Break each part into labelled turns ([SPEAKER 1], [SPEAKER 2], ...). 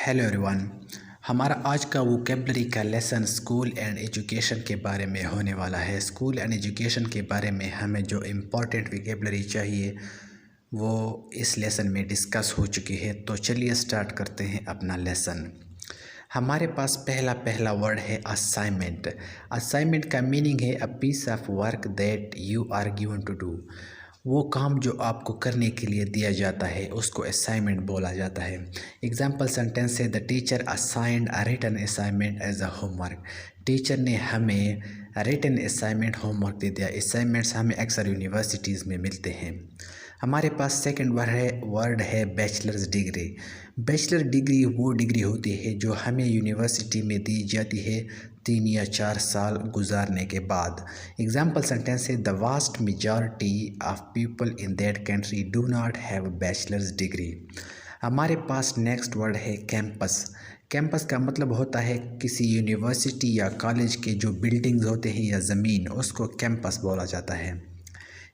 [SPEAKER 1] Hello everyone. हमारा आज का वोकेबलरी का लेसन स्कूल एंड एजुकेशन के बारे में होने वाला है। स्कूल एंड एजुकेशन के बारे में हमें जो इम्पोर्टेंट वोकेबलरी चाहिए वो इस लेसन में डिस्कस हो चुकी है। तो चलिए स्टार्ट करते हैं अपना लेसन। हमारे पास पहला वर्ड है असाइनमेंट। असाइनमेंट का मीनिंग है a piece of work that you are given to do. वो काम जो आपको करने के लिए दिया जाता है उसको असाइनमेंट बोला जाता है। एग्जाम्पल सेंटेंस है the teacher assigned a written assignment as a homework. Teacher ने हमें रिटन असाइनमेंट होमवर्क दे दिया। असाइनमेंट्स हमें अक्सर यूनिवर्सिटीज़ में मिलते हैं। हमारे पास सेकंड वर्ड है बैचलर्स डिग्री। बैचलर डिग्री वो डिग्री होती है जो हमें यूनिवर्सिटी में दी जाती है 3 या 4 साल गुजारने के बाद। एग्जाम्पल सेंटेंस है the vast majority of people in that country do not have bachelors degree. हमारे पास नेक्स्ट वर्ड है कैंपस। कैंपस का मतलब होता है किसी यूनिवर्सिटी या कॉलेज के जो बिल्डिंग्स होते हैं या ज़मीन, उसको कैंपस बोला जाता है।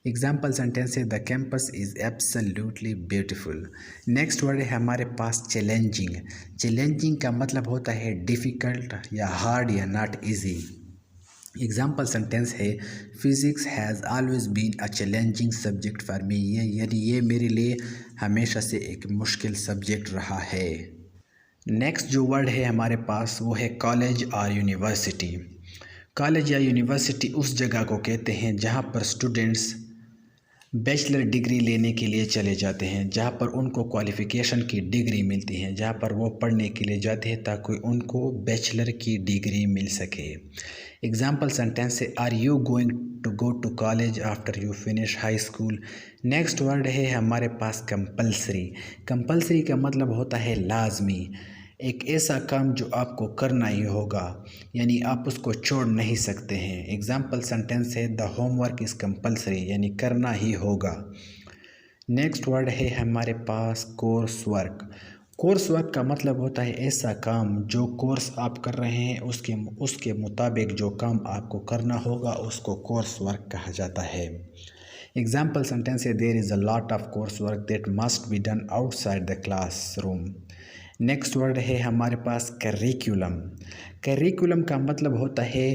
[SPEAKER 1] एग्जाम्पल सेंटेंस है the campus is absolutely beautiful. Next word है हमारे पास चैलेंजिंग। चैलेंजिंग का मतलब होता है डिफ़िकल्ट या हार्ड या नॉट इजी। एग्जाम्पल सेंटेंस है physics has always been a challenging subject for me. ये मेरे लिए हमेशा से एक मुश्किल सब्जेक्ट रहा है। नेक्स्ट जो वर्ड है हमारे पास वो है कॉलेज और यूनिवर्सिटी। कॉलेज या यूनिवर्सिटी उस जगह को कहते हैं जहाँ पर स्टूडेंट्स बैचलर डिग्री लेने के लिए चले जाते हैं, जहाँ पर उनको क्वालिफ़िकेशन की डिग्री मिलती है, जहाँ पर वो पढ़ने के लिए जाते हैं ताकि उनको बैचलर की डिग्री मिल सके। एग्जाम्पल सेंटेंस है are you going to go to college after you finish high school. Next word है हमारे पास कंपल्सरी। कंपल्सरी का मतलब होता है लाजमी, एक ऐसा काम जो आपको करना ही होगा, यानी आप उसको छोड़ नहीं सकते हैं। एग्जाम्पल सेंटेंस है द होमवर्क इज़ कंपल्सरी, यानी करना ही होगा। नेक्स्ट वर्ड है हमारे पास कोर्स वर्क। कोर्स वर्क का मतलब होता है ऐसा काम जो कोर्स आप कर रहे हैं उसके मुताबिक जो काम आपको करना होगा उसको कोर्स वर्क कहा जाता है। एग्जाम्पल सेंटेंस है there is a lot of course work that must be done outside the classroom. Next word है हमारे पास करिकुलम। करिकुलम का मतलब होता है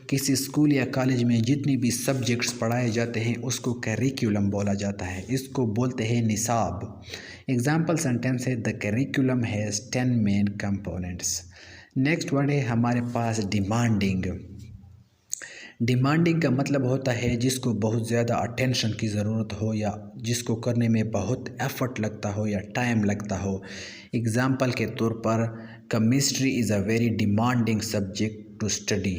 [SPEAKER 1] किसी स्कूल या कॉलेज में जितनी भी सब्जेक्ट्स पढ़ाए जाते हैं उसको करिकुलम बोला जाता है, इसको बोलते हैं निसाब। एग्जाम्पल सेंटेंस है the curriculum has 10 main components. Next word है हमारे पास डिमांडिंग। डिमांडिंग का मतलब होता है जिसको बहुत ज़्यादा अटेंशन की ज़रूरत हो या जिसको करने में बहुत एफर्ट लगता हो या टाइम लगता हो। एग्ज़ाम्पल के तौर पर chemistry is a very demanding subject to study.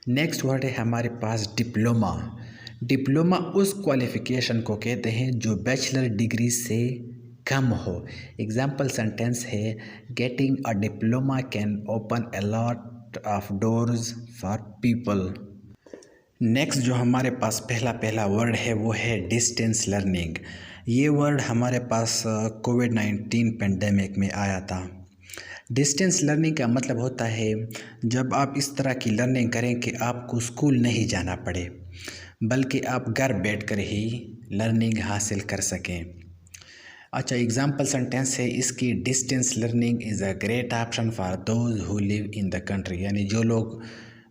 [SPEAKER 1] Next word है हमारे पास डिप्लोमा। डिप्लोमा उस क्वालिफ़िकेशन को कहते हैं जो बैचलर डिग्री से कम हो। एग्ज़ाम्पल सेंटेंस है getting a diploma can open a lot of doors for people. Next जो हमारे पास पहला वर्ड है वो है डिस्टेंस लर्निंग। ये वर्ड हमारे पास कोविड-19 पेंडेमिक में आया था। डिस्टेंस लर्निंग का मतलब होता है जब आप इस तरह की लर्निंग करें कि आपको स्कूल नहीं जाना पड़े बल्कि आप घर बैठकर ही लर्निंग हासिल कर सकें। अच्छा, एग्जाम्पल सेंटेंस है इसकी distance learning is a great option for those who live in the country, यानी जो लोग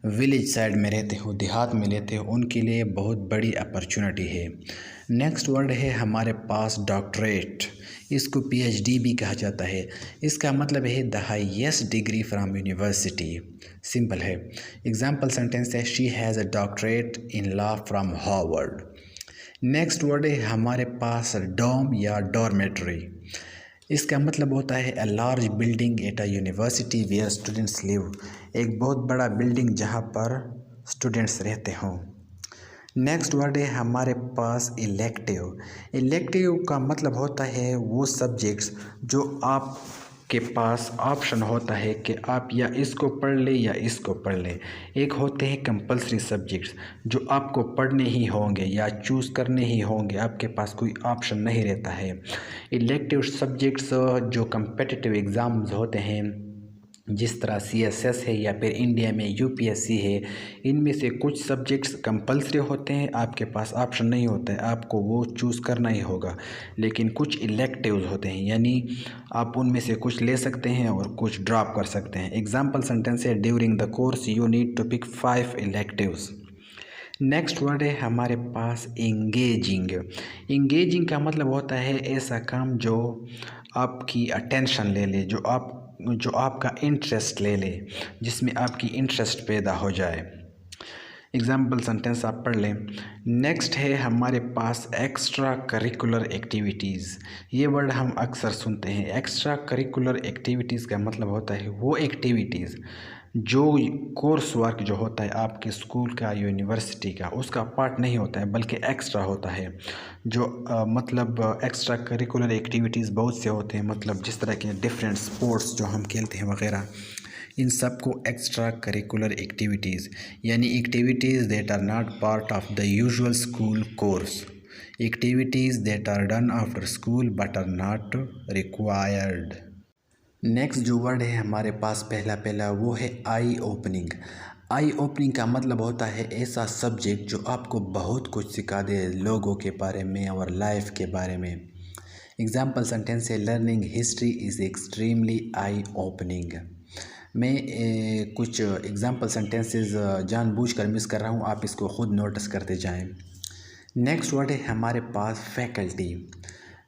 [SPEAKER 1] विलेज साइड में रहते हो, देहात में रहते हो, उनके लिए बहुत बड़ी अपॉर्चुनिटी है। नेक्स्ट वर्ड है हमारे पास डॉक्टरेट। इसको पीएचडी भी कहा जाता है। इसका मतलब है the highest degree from university. Simple है। एग्जाम्पल सेंटेंस है she has a doctorate in law from Harvard. Next word है हमारे पास डॉम या डॉर्मेटरी। इसका मतलब होता है a large building at a university where students live, एक बहुत बड़ा बिल्डिंग जहाँ पर स्टूडेंट्स रहते हों। नेक्स्ट वर्ड है हमारे पास इलेक्टिव। इलेक्टिव का मतलब होता है वो सब्जेक्ट्स जो आपके पास ऑप्शन होता है कि आप या इसको पढ़ लें या इसको पढ़ लें। एक होते हैं कंपलसरी सब्जेक्ट्स जो आपको पढ़ने ही होंगे या चूज़ करने ही होंगे, आपके पास कोई ऑप्शन नहीं रहता है। इलेक्टिव सब्जेक्ट्स जो कम्पिटिटिव एग्ज़ाम्स होते हैं जिस तरह CSS है या फिर इंडिया में UPSC है, इनमें से कुछ सब्जेक्ट्स कंपलसरी होते हैं, आपके पास ऑप्शन नहीं होता है, आपको वो चूज़ करना ही होगा। लेकिन कुछ इलेक्टिव्स होते हैं, यानी आप उनमें से कुछ ले सकते हैं और कुछ ड्रॉप कर सकते हैं। एग्जाम्पल सेंटेंस है, during the course you need to pick 5 electives. Next word है हमारे पास इंगेजिंग। इंगेजिंग का मतलब होता है ऐसा काम जो आपकी अटेंशन ले ले, जो आपका इंटरेस्ट ले ले, जिसमें आपकी इंटरेस्ट पैदा हो जाए। एग्जाम्पल सेंटेंस आप पढ़ लें। नेक्स्ट है हमारे पास एक्स्ट्रा करिकुलर एक्टिविटीज़। ये वर्ड हम अक्सर सुनते हैं। एक्स्ट्रा करिकुलर एक्टिविटीज़ का मतलब होता है वो एक्टिविटीज़ जो कोर्स वर्क जो होता है आपके स्कूल का, यूनिवर्सिटी का, उसका पार्ट नहीं होता है बल्कि एक्स्ट्रा होता है। जो मतलब एक्स्ट्रा करिकुलर एक्टिविटीज़ बहुत से होते हैं, मतलब जिस तरह के डिफरेंट स्पोर्ट्स जो हम खेलते हैं वगैरह, इन सब को एक्स्ट्रा करिकुलर एक्टिविटीज़ यानी activities that are not part of the usual school course, activities that are done after school but are not required. Next जो वर्ड है हमारे पास पहला वो है आई ओपनिंग। आई ओपनिंग का मतलब होता है ऐसा सब्जेक्ट जो आपको बहुत कुछ सिखा दे लोगों के बारे में और लाइफ के बारे में। एग्जाम्पल सेंटेंस है, learning history is extremely I opening. मैं कुछ एग्जाम्पल सेंटेंसेस जानबूझकर मिस कर रहा हूँ, आप इसको ख़ुद नोटिस करते जाएं। नेक्स्ट वर्ड है हमारे पास फैकल्टी।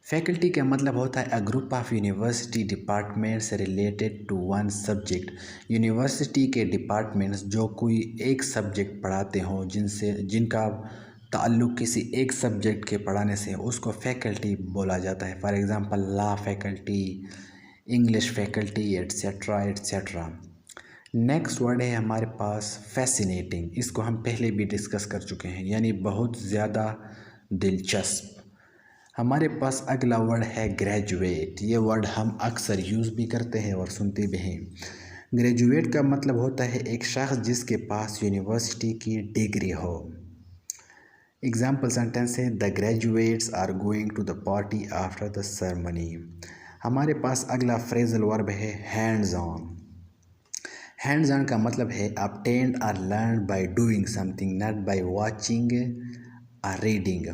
[SPEAKER 1] फैकल्टी का मतलब होता है a group of university departments related to one subject. University के डिपार्टमेंट्स जो कोई एक सब्जेक्ट पढ़ाते हों, जिनका ताल्लुक़ किसी एक सब्जेक्ट के पढ़ाने से, उसको फैकल्टी बोला जाता है। For example law faculty, English faculty, etcetera etcetera. Next word है हमारे पास फैसिनेटिंग। इसको हम पहले भी डिस्कस कर चुके हैं, यानी बहुत ज़्यादा दिलचस्प। हमारे पास अगला वर्ड है ग्रेजुएट। ये वर्ड हम अक्सर यूज़ भी करते हैं और सुनते भी हैं। ग्रेजुएट का मतलब होता है एक शख्स जिसके पास यूनिवर्सिटी की डिग्री हो। एग्जाम्पल सेंटेंस है, the graduates are going to the party after the ceremony. हमारे पास अगला फ्रेजल वर्ब है हैंड्स ऑन। हैंड्स ऑन का मतलब है obtained or learned by doing something, not by watching or reading।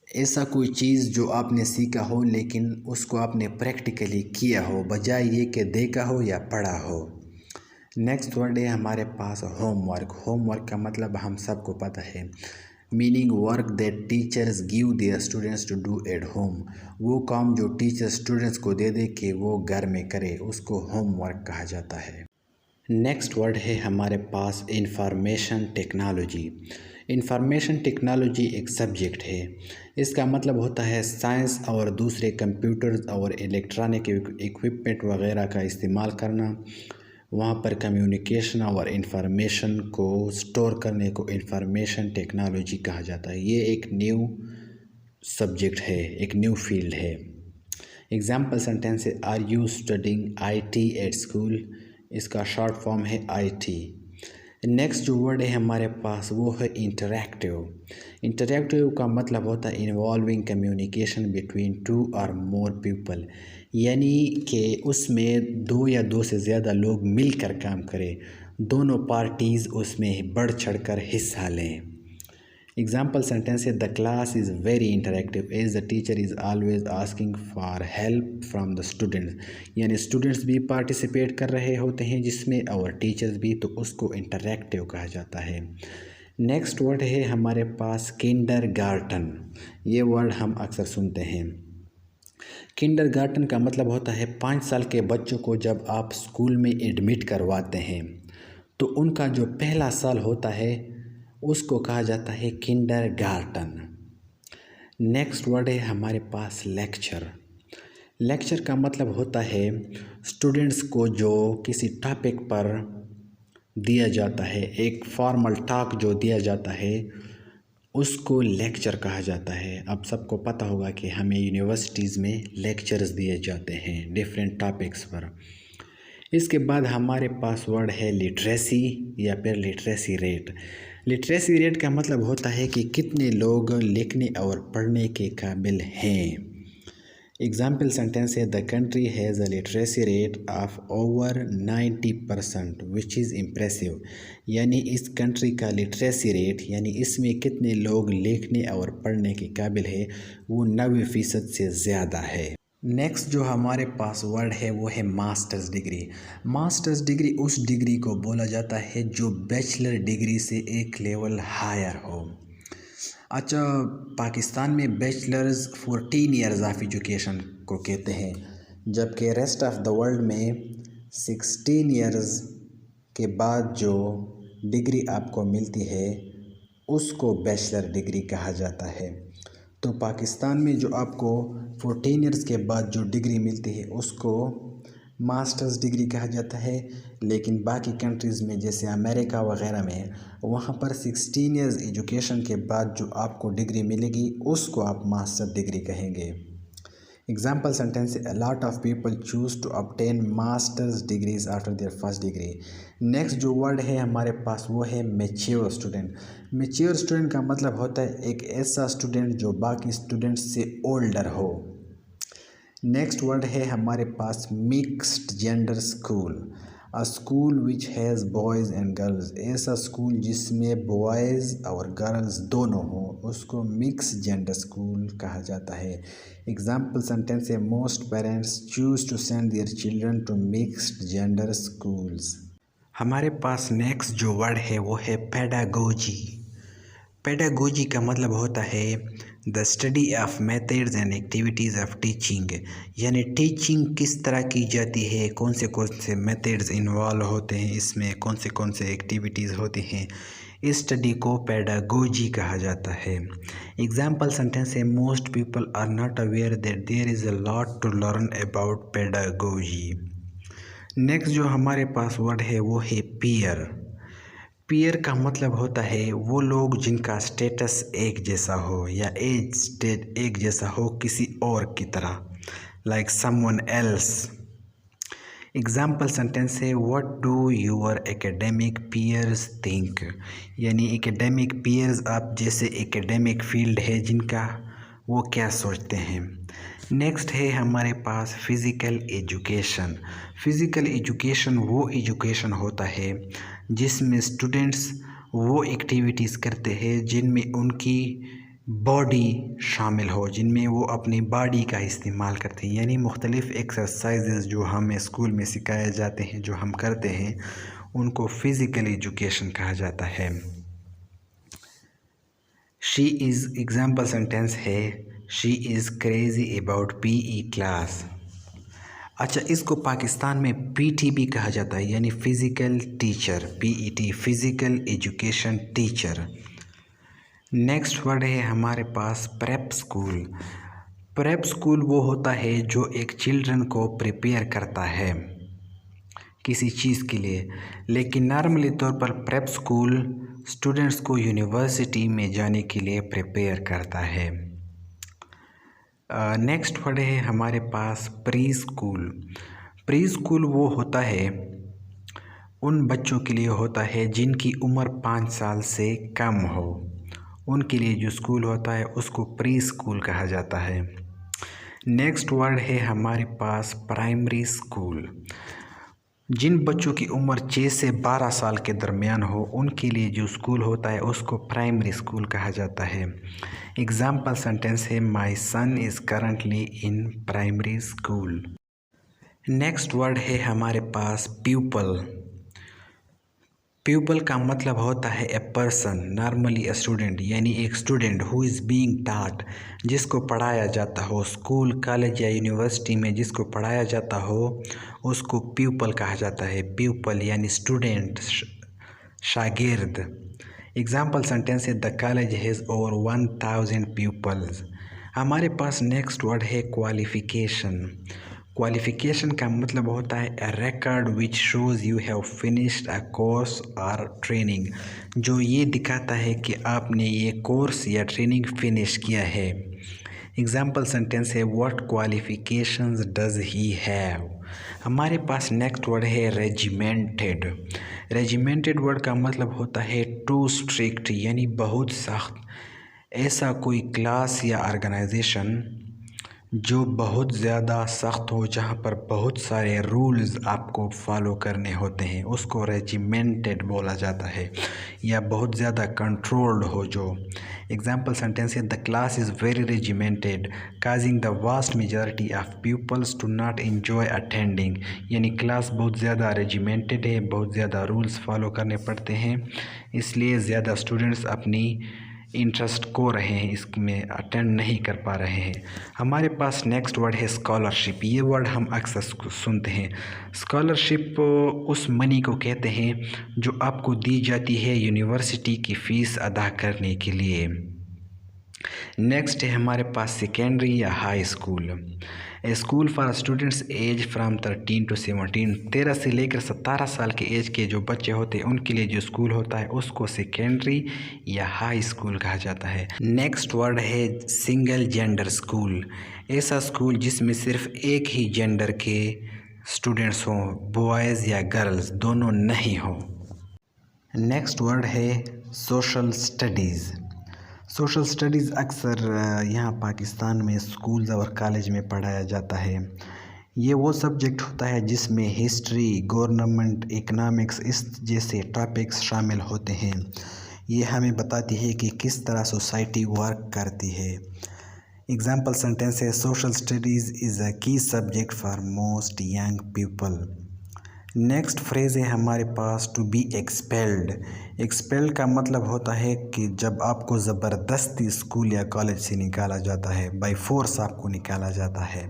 [SPEAKER 1] ऐसा कोई चीज़ जो आपने सीखा हो लेकिन उसको आपने प्रैक्टिकली किया हो, बजाय ये कि देखा हो या पढ़ा हो। नेक्स्ट वर्ड है हमारे पास होमवर्क। होमवर्क का मतलब हम सबको पता है, meaning work that teachers give their students to do at home. वो काम जो टीचर स्टूडेंट्स को दे दे कि वो घर में करे, उसको होमवर्क कहा जाता है। नेक्स्ट वर्ड है हमारे पास इंफॉर्मेशन टेक्नोलॉजी। इंफॉर्मेशन टेक्नोलॉजी एक सब्जेक्ट है। इसका मतलब होता है साइंस और दूसरे कंप्यूटर्स और इलेक्ट्रॉनिक इक्विपमेंट वगैरह का इस्तेमाल करना, वहाँ पर कम्युनिकेशन और इंफॉर्मेशन को स्टोर करने को इंफॉर्मेशन टेक्नोलॉजी कहा जाता है। ये एक न्यू सब्जेक्ट है, एक न्यू फील्ड है। एग्जाम्पल सेंटेंस है, are you studying IT at school. इसका शॉर्ट फॉर्म है IT। नेक्स्ट जो वर्ड है हमारे पास वो है इंटरैक्टिव। इंटरैक्टिव का मतलब होता है इन्वॉल्विंग कम्युनिकेशन बिटवीन 2 और मोर पीपल, यानी कि उसमें 2 या 2 से ज़्यादा लोग मिलकर काम करें, दोनों पार्टीज़ उसमें बढ़ चढ़कर हिस्सा लें। एग्जाम्पल सेंटेंस है, the class is very interactive as the teacher is always asking for help from the students. यानी स्टूडेंट्स भी पार्टिसिपेट कर रहे होते हैं जिसमें, और टीचर्स भी, तो उसको इंटरैक्टिव कहा जाता है। नेक्स्ट वर्ड है हमारे पास किंडरगार्टन। ये वर्ड हम अक्सर सुनते हैं। किंडरगार्टन का मतलब होता है 5 साल के बच्चों को जब आप स्कूल में एडमिट करवाते हैं तो उनका जो पहला साल होता है उसको कहा जाता है किंडरगार्टन। नेक्स्ट वर्ड है हमारे पास लेक्चर। लेक्चर का मतलब होता है स्टूडेंट्स को जो किसी टॉपिक पर दिया जाता है, एक फॉर्मल टॉक जो दिया जाता है, उसको लेक्चर कहा जाता है। अब सबको पता होगा कि हमें यूनिवर्सिटीज़ में लेक्चर्स दिए जाते हैं डिफरेंट टॉपिक्स पर। इसके बाद हमारे पास वर्ड है लिटरेसी या फिर लिटरेसी रेट। लिटरेसी रेट का मतलब होता है कि कितने लोग लिखने और पढ़ने के काबिल हैं। एग्जाम्पल सेंटेंस है the country has a literacy rate of over 90% which is impressive. यानी इस कंट्री का लिटरेसी रेट यानी इसमें कितने लोग लिखने और पढ़ने के काबिल है वो 90% से ज़्यादा है। नेक्स्ट जो हमारे पास वर्ड है वो है मास्टर्स डिग्री। मास्टर्स डिग्री उस डिग्री को बोला जाता है जो बैचलर डिग्री से एक लेवल हायर हो। अच्छा, पाकिस्तान में बैचलर्स 14 ईयर्स ऑफ एजुकेशन को कहते हैं, जबकि रेस्ट ऑफ द वर्ल्ड में 16 ईयर्स के बाद जो डिग्री आपको मिलती है उसको बैचलर डिग्री कहा जाता है। तो पाकिस्तान में जो आपको 14 ईयर्स के बाद जो डिग्री मिलती है उसको मास्टर्स डिग्री कहा जाता है, लेकिन बाकी कंट्रीज़ में जैसे अमेरिका वगैरह में वहाँ पर 16 ईयर्स एजुकेशन के बाद जो आपको डिग्री मिलेगी उसको आप मास्टर डिग्री कहेंगे। Example sentence a lot of people choose to obtain masters degrees after their first degree. Next जो वर्ड है हमारे पास वो है मैच्योर स्टूडेंट। मैच्योर स्टूडेंट का मतलब होता है एक ऐसा स्टूडेंट जो बाकी स्टूडेंट्स से ओल्डर हो। नेक्स्ट वर्ड है हमारे पास mixed gender school. A school which has boys and girls. ऐसा स्कूल जिसमें बॉयज़ और गर्ल्स दोनों हों उसको मिक्स जेंडर स्कूल कहा जाता है। एग्जाम्पल सेंटेंस है most parents choose to send their children to mixed gender schools. हमारे पास नेक्स्ट जो वर्ड है वो है पेडागोजी। पेडागोजी का मतलब होता है the study of methods and activities of teaching. यानी टीचिंग किस तरह की जाती है, कौन से मेथड्स इन्वॉल्व होते हैं इसमें, कौन से एक्टिविटीज़ होती हैं, इस स्टडी को पेडागोजी कहा जाता है। एग्जाम्पल सेंटेंस है most people are not aware that there is a lot to learn about pedagogy. Next जो हमारे पास वर्ड है वो है पीयर। पीयर का मतलब होता है वो लोग जिनका स्टेटस एक जैसा हो या एज स्टेट एक जैसा हो किसी और की तरह, like someone else. Example sentence है what do your academic peers think. यानी एकेडमिक पीयर्स आप जैसे एकेडमिक फील्ड है जिनका वो क्या सोचते हैं। नेक्स्ट है हमारे पास फिज़िकल एजुकेशन। फ़िज़िकल एजुकेशन वो एजुकेशन होता है जिसमें स्टूडेंट्स वो एक्टिविटीज़ करते हैं जिनमें उनकी बॉडी शामिल हो, जिनमें वो अपनी बॉडी का इस्तेमाल करते हैं। यानी मुख्तलिफ़ एक्सरसाइजेज़ जो हमें स्कूल में सिखाए जाते हैं जो हम करते हैं उनको फ़िज़िकल एजुकेशन कहा जाता है। शी इज़ एग्जाम्पल सेंटेंस है she is crazy about PE class. अच्छा, इसको पाकिस्तान में पीटी भी कहा जाता है यानी physical teacher, PET physical education teacher. Next word है हमारे पास प्रेप स्कूल। प्रेप स्कूल वो होता है जो एक चिल्ड्रन को प्रिपेयर करता है किसी चीज़ के लिए, लेकिन नॉर्मली तौर पर प्रेप स्कूल स्टूडेंट्स को यूनिवर्सिटी में जाने के लिए प्रिपेयर करता है। नेक्स्ट वर्ड है हमारे पास प्री स्कूल। प्री स्कूल वो होता है उन बच्चों के लिए होता है जिनकी उम्र 5 साल से कम हो, उनके लिए जो स्कूल होता है उसको प्री स्कूल कहा जाता है। नेक्स्ट वर्ड है हमारे पास प्राइमरी स्कूल। जिन बच्चों की उम्र 6 से 12 साल के दरमियान हो उनके लिए जो स्कूल होता है उसको प्राइमरी स्कूल कहा जाता है। एग्जाम्पल सेंटेंस है my son is currently in primary school. Next word है हमारे पास प्यूपल। प्यूपल का मतलब होता है a person, normally a student, यानी एक स्टूडेंट हु इज़ बीइंग टाट, जिसको पढ़ाया जाता हो स्कूल कॉलेज या यूनिवर्सिटी में जिसको पढ़ाया जाता हो उसको प्यूपल कहा जाता है। प्यूपल यानी स्टूडेंट, शागिर्द। एग्जाम्पल सेंटेंस है the college has over 1000 people's. हमारे पास नेक्स्ट वर्ड है क्वालिफ़िकेशन। क्वालिफ़िकेशन का मतलब होता है a record which shows you have finished a course और ट्रेनिंग, जो ये दिखाता है कि आपने ये कोर्स या ट्रेनिंग फिनिश किया है। एग्जाम्पल सेंटेंस है what qualifications does he have. हमारे पास नेक्स्ट वर्ड है रेजिमेंटेड। रेजिमेंटेड वर्ड का मतलब होता है टू स्ट्रिक्ट, यानी बहुत सख्त। ऐसा कोई क्लास या ऑर्गेनाइजेशन जो बहुत ज़्यादा सख्त हो, जहाँ पर बहुत सारे रूल्स आपको फॉलो करने होते हैं, उसको रेजिमेंटेड बोला जाता है, या बहुत ज़्यादा कंट्रोल्ड हो। जो एग्जाम्पल सेंटेंस है, the class is very regimented causing the vast majority of peoples to not enjoy attending, यानी क्लास बहुत ज़्यादा रेजिमेंटेड है, बहुत ज़्यादा रूल्स फॉलो करने पड़ते हैं, इसलिए ज़्यादा स्टूडेंट्स अपनी इंटरेस्ट को रहे हैं, इसमें अटेंड नहीं कर पा रहे हैं। हमारे पास नेक्स्ट वर्ड है स्कॉलरशिप। ये वर्ड हम अक्सर सुनते हैं। स्कॉलरशिप उस मनी को कहते हैं जो आपको दी जाती है यूनिवर्सिटी की फ़ीस अदा करने के लिए। नेक्स्ट है हमारे पास सेकेंडरी या high school. A school for students age from 13 to 17, 13 से लेकर 17 साल के एज के जो बच्चे होते हैं उनके लिए जो स्कूल होता है उसको सेकेंडरी या हाई स्कूल कहा जाता है। नेक्स्ट वर्ड है सिंगल जेंडर स्कूल। ऐसा स्कूल जिसमें सिर्फ एक ही जेंडर के स्टूडेंट्स हों, बॉयज़ या गर्ल्स दोनों नहीं हों। नेक्स्ट वर्ड है सोशल स्टडीज़। सोशल स्टडीज़ अक्सर यहाँ पाकिस्तान में स्कूल्स और कॉलेज में पढ़ाया जाता है। ये वो सब्जेक्ट होता है जिसमें हिस्ट्री, गवर्नमेंट, इकनॉमिक्स इस जैसे टॉपिक्स शामिल होते हैं। ये हमें बताती है कि किस तरह सोसाइटी वर्क करती है। एग्जाम्पल सेंटेंस है, सोशल स्टडीज़ इज़ अ की subject for most young people. Next phrase है हमारे पास टू बी एक्सपेल्ड। एक्सपेल्ड का मतलब होता है कि जब आपको ज़बरदस्ती स्कूल या कॉलेज से निकाला जाता है, बाय फोर्स आपको निकाला जाता है।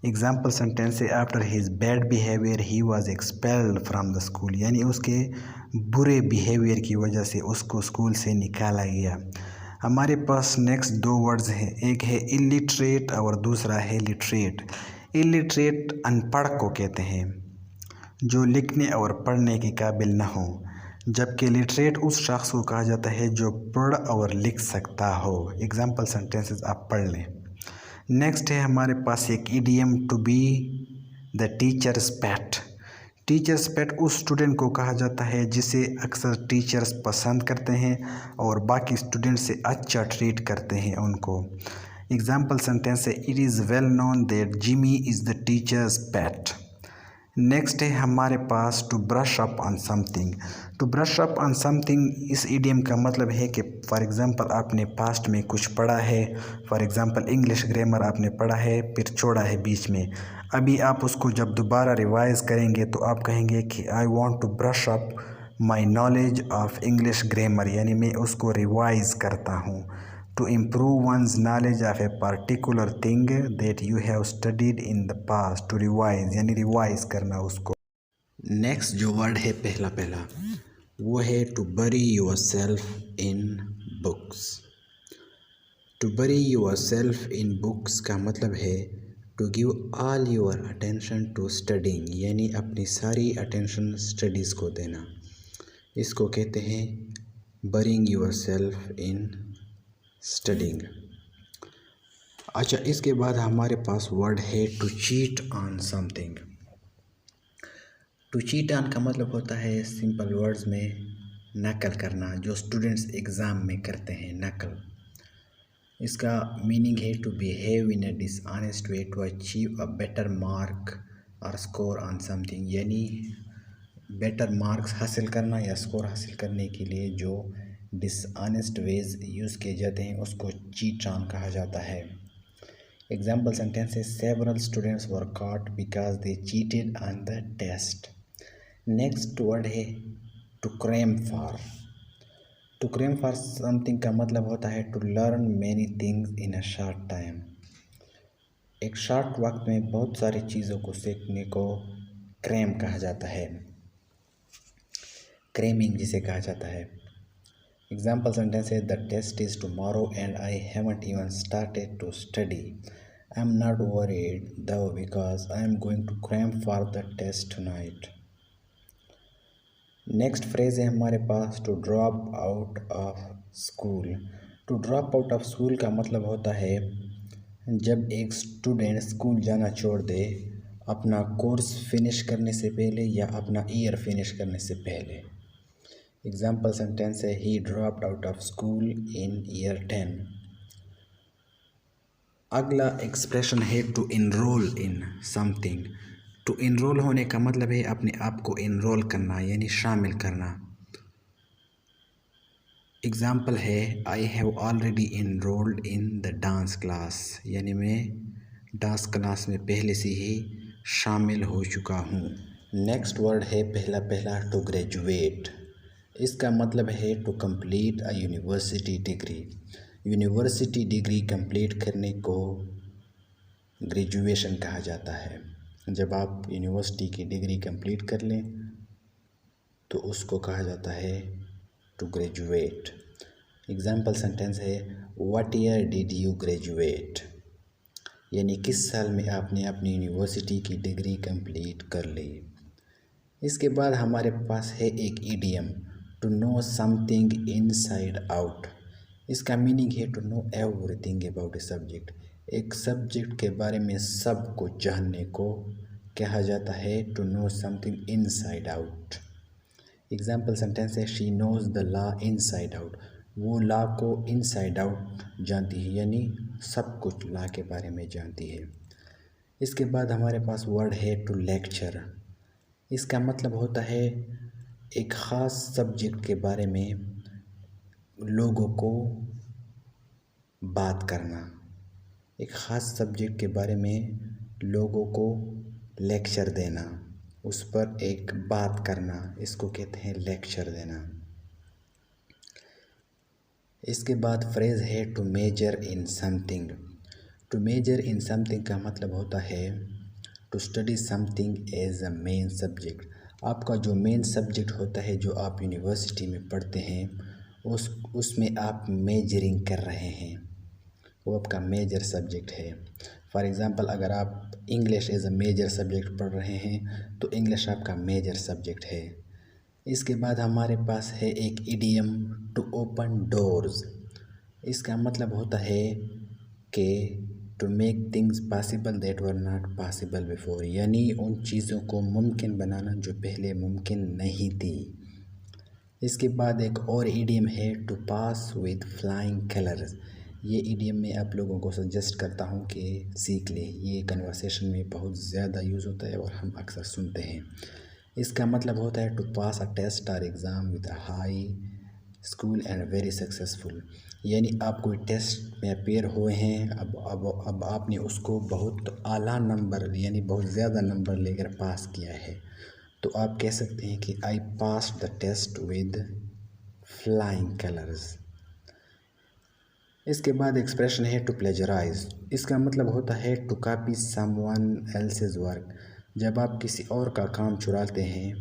[SPEAKER 1] एग्जाम्पल सेंटेंस है, after his bad behaviour he was expelled from the school, यानी उसके बुरे बिहेवियर की वजह से उसको स्कूल से निकाला गया। हमारे पास नेक्स्ट दो वर्ड्स हैं, एक है इलिटरेट और दूसरा है लिटरेट। इलिटरेट अनपढ़ को कहते हैं, जो लिखने और पढ़ने के काबिल न हो, जबकि लिटरेट उस शख्स को कहा जाता है जो पढ़ और लिख सकता हो। एग्जाम्पल सेंटेंसेस आप पढ़ लें। नेक्स्ट है हमारे पास एक idiom, to be the teacher's pet. Teacher's pet उस स्टूडेंट को कहा जाता है जिसे अक्सर टीचर्स पसंद करते हैं और बाकी स्टूडेंट से अच्छा ट्रीट करते हैं उनको। एग्जाम्पल सेंटेंस है, it is well known that Jimmy is the teacher's pet. Next है हमारे पास to brush up on something. To brush up on something इस इडियम का मतलब है कि फॉर एग्ज़ाम्पल आपने पास्ट में कुछ पढ़ा है, फॉर एग्ज़ाम्पल इंग्लिश ग्रामर आपने पढ़ा है फिर छोड़ा है बीच में, अभी आप उसको जब दोबारा रिवाइज़ करेंगे तो आप कहेंगे कि I want to brush up my knowledge of English grammar, यानी मैं उसको रिवाइज़ करता हूँ। To improve one's knowledge of a particular thing that you have studied in the past, to revise यानी रिवाइज करना उसको। नेक्स्ट जो वर्ड है पहला पहला वो है to bury yourself in books. To bury yourself in books का मतलब है to give all your attention to studying, यानी अपनी सारी अटेंशन स्टडीज़ को देना। इसको कहते हैं burying yourself in studying. अच्छा, इसके बाद हमारे पास वर्ड है to cheat on something. To cheat on का मतलब होता है सिंपल वर्ड्स में नकल करना, जो स्टूडेंट्स एग्ज़ाम में करते हैं नकल। इसका मीनिंग है to behave in a dishonest way to achieve a better mark और स्कोर ऑन समथिंग, यानी बेटर मार्क्स हासिल करना या स्कोर हासिल करने के लिए जो डिसऑनेस्ट वेज यूज़ किए जाते हैं उसको चीट ऑन कहा जाता है। एग्जाम्पल सेंटेंस है, several students were caught because they cheated on the test. Next word है to cram for. To cram for something का मतलब होता है to learn many things in a short time. एक शॉर्ट वक्त में बहुत सारी चीज़ों को सीखने को क्रेम कहा जाता है, क्रेमिंग जिसे कहा जाता है। एग्जाम्पल सेंटेंस है, the test is tomorrow and I haven't even started to study. I am not worried though because I am going to cram for the test tonight. Next phrase है हमारे पास to drop out of school. To drop out of school का मतलब होता है जब एक student school जाना छोड़ दे अपना कोर्स फिनिश करने से पहले या अपना ईयर फिनिश करने से पहले। एग्जाम्पल सेंटेंस है, he dropped out of school in year 10। अगला एक्सप्रेशन है to enrol in something. To enrol होने का मतलब है अपने आप को इनरोल करना यानी शामिल करना। एग्ज़ाम्पल है I have already enrolled in the dance class, यानी मैं डांस क्लास में पहले से ही शामिल हो चुका हूँ। नेक्स्ट वर्ड है पहला पहला टू ग्रेजुएट। इसका मतलब है to complete a university degree. University degree complete करने को ग्रेजुएशन कहा जाता है। जब आप यूनिवर्सिटी की डिग्री कंप्लीट कर लें तो उसको कहा जाता है टू ग्रेजुएट। एग्जाम्पल सेंटेंस है what year did you graduate, यानी किस साल में आपने अपनी यूनिवर्सिटी की डिग्री कंप्लीट कर ली। इसके बाद हमारे पास है एक idiom to know something inside out. इसका मीनिंग है to know everything about a subject. एक सब्जेक्ट के बारे में सब कुछ जानने को कहा जाता है to know something inside out. Example sentence है she knows the law inside out. वो लॉ को इनसाइड आउट जानती है, यानी सब कुछ लॉ के बारे में जानती है। इसके बाद हमारे पास वर्ड है टू लेक्चर। इसका मतलब होता है एक ख़ास सब्जेक्ट के बारे में लोगों को बात करना। एक ख़ास सब्जेक्ट के बारे में लोगों को लेक्चर देना, उस पर एक बात करना, इसको कहते हैं लेक्चर देना। इसके बाद फ्रेज़ है to major in something. To major in something का मतलब होता है to study something as a main subject. आपका जो मेन सब्जेक्ट होता है जो आप यूनिवर्सिटी में पढ़ते हैं उसमें आप मेजरिंग कर रहे हैं, वो आपका मेजर सब्जेक्ट है। फॉर एग्ज़ाम्पल अगर आप English as a major subject पढ़ रहे हैं तो इंग्लिश आपका मेजर सब्जेक्ट है। इसके बाद हमारे पास है एक इडियम टू ओपन डोर्स। इसका मतलब होता है कि to make things possible that were not possible before, यानी उन चीज़ों को मुमकिन बनाना जो पहले मुमकिन नहीं थी। इसके बाद एक और इडियम है to pass with flying colours. ये इडियम मैं आप लोगों को सजेस्ट करता हूँ कि सीख लें, ये कन्वर्सेशन में बहुत ज़्यादा यूज़ होता है और हम अक्सर सुनते हैं। इसका मतलब होता है टू पास अ टेस्ट और exam with a high school and very successful, यानी आप कोई टेस्ट में अपेयर हुए हैं, अब आपने उसको बहुत आला नंबर यानी बहुत ज़्यादा नंबर लेकर पास किया है, तो आप कह सकते हैं कि I pass the test with flying colours. इसके बाद एक्सप्रेशन है टू प्लेजराइज। इसका मतलब होता है to copy someone else's work. जब आप किसी और का काम चुराते हैं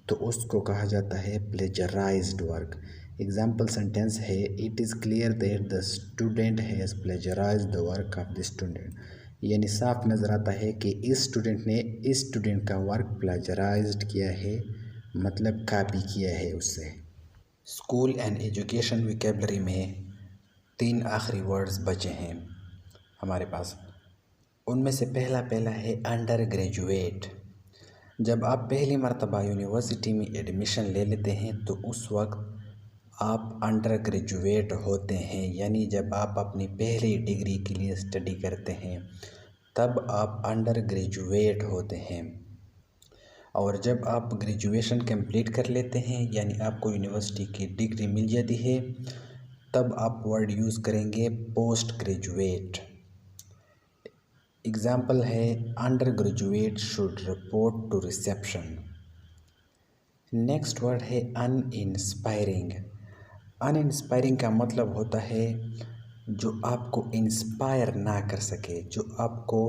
[SPEAKER 1] तो उसको कहा जाता है प्लेजराइज्ड वर्क। एग्जाम्पल सेंटेंस है it is clear that the student has plagiarised the work of the student, यानी साफ नज़र आता है कि इस स्टूडेंट ने इस स्टूडेंट का वर्क प्लेजराइज्ड किया है, मतलब कॉपी किया है उससे। स्कूल एंड एजुकेशन वोकैबुलरी में 3 आखिरी वर्ड्स बचे हैं हमारे पास। उनमें से पहला पहला है अंडर ग्रेजुएट। जब आप पहली मर्तबा यूनिवर्सिटी में एडमिशन ले लेते हैं तो उस वक्त आप अंडर ग्रेजुएट होते हैं, यानी जब आप अपनी पहली डिग्री के लिए स्टडी करते हैं तब आप अंडर ग्रेजुएट होते हैं। और जब आप ग्रेजुएशन कंप्लीट कर लेते हैं यानी आपको यूनिवर्सिटी की डिग्री मिल जाती है तब आप वर्ड यूज़ करेंगे पोस्ट ग्रेजुएट। एग्ज़ाम्पल है under graduate should report to reception. Next word है अनइंस्पायरिंग। अनइंस्पायरिंग का मतलब होता है जो आपको इंस्पायर ना कर सके, जो आपको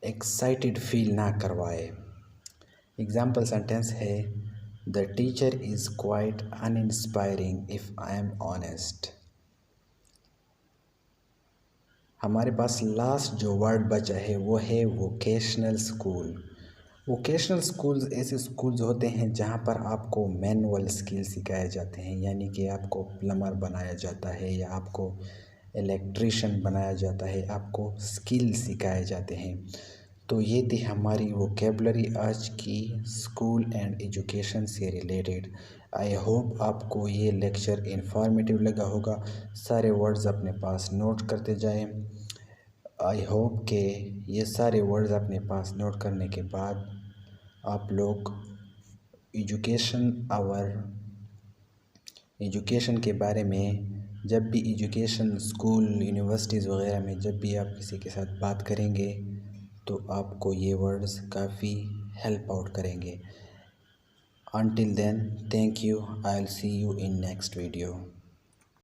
[SPEAKER 1] एक्साइटेड फील ना करवाए। एग्ज़ाम्पल सेंटेंस है the teacher is quite uninspiring if I am honest. हमारे पास लास्ट जो वर्ड बचा है वो है वोकेशनल स्कूल। वोकेशनल स्कूल्स ऐसे स्कूल्स होते हैं जहाँ पर आपको मैनुअल स्किल सिखाए जाते हैं, यानी कि आपको प्लम्बर बनाया जाता है या आपको इलेक्ट्रिशियन बनाया जाता है, आपको स्किल सिखाए जाते हैं। तो ये थी हमारी वोकैबुलरी आज की स्कूल एंड एजुकेशन से रिलेटेड। आई होप आपको ये लेक्चर इन्फॉर्मेटिव लगा होगा। सारे वर्ड्स अपने पास नोट करते जाएं। आई होप के ये सारे वर्ड्स अपने पास नोट करने के बाद आप लोग एजुकेशन के बारे में जब भी एजुकेशन स्कूल यूनिवर्सिटीज़ वगैरह में जब भी आप किसी के साथ बात करेंगे तो आपको ये वर्ड्स काफ़ी हेल्प आउट करेंगे। Until then, thank you. I'll see you in next video.